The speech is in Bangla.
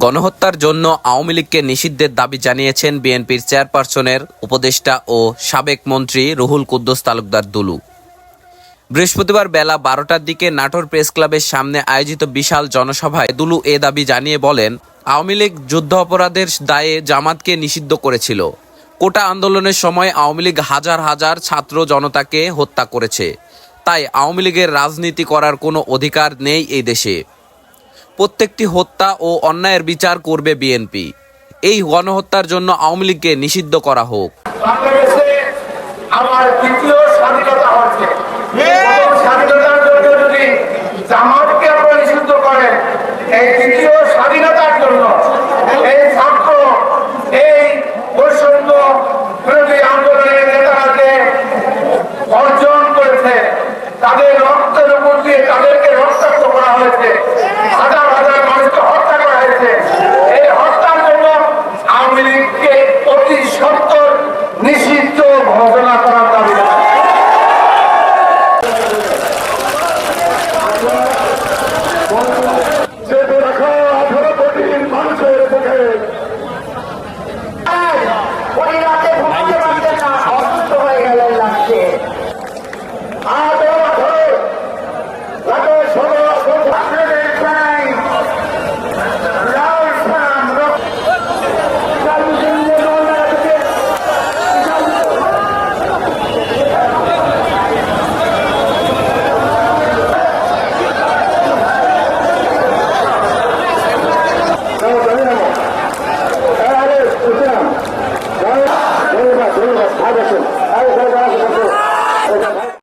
গণহত্যার জন্য আওয়ামী লীগকে নিষিদ্ধের দাবি জানিয়েছেন বিএনপির চেয়ারপারসনের উপদেষ্টা ও সাবেক মন্ত্রী রুহুল কুদ্দুস তালুকদার দুলু। বৃহস্পতিবার বেলা 12টার দিকে নাটোর প্রেস ক্লাবের সামনে আয়োজিত বিশাল জনসভায় দুলু এ দাবি জানিয়ে বলেন, আওয়ামী লীগ যুদ্ধ অপরাধের দায়ে জামাতকে নিষিদ্ধ করেছিল। কোটা আন্দোলনের সময় আওয়ামী লীগ হাজার হাজার ছাত্র জনতাকে হত্যা করেছে। তাই আওয়ামী লীগের রাজনীতি করার কোনো অধিকার নেই এই দেশে। প্রত্যেকটি হত্যা ও অন্যায়ের বিচার করবে বিএনপি। এই গণহত্যার জন্য আওয়ামী লীগকে নিষিদ্ধ করা হোক। বাংলাদেশে আমার দ্বিতীয় স্বাধীনতা হচ্ছে। স্বাধীনতার জন্য যদি জামাতকে আপনারা নিষিদ্ধ করেন, এই দ্বিতীয় স্বাধীনতার জন্য এই ছাত্র এই বৈষম্য বিরোধী আন্দোলনের নেতারা যে অর্জন করেছে, তাদের রক্তের উপর দিয়ে তাদেরকে রক্তাক্ত করা হয়েছে,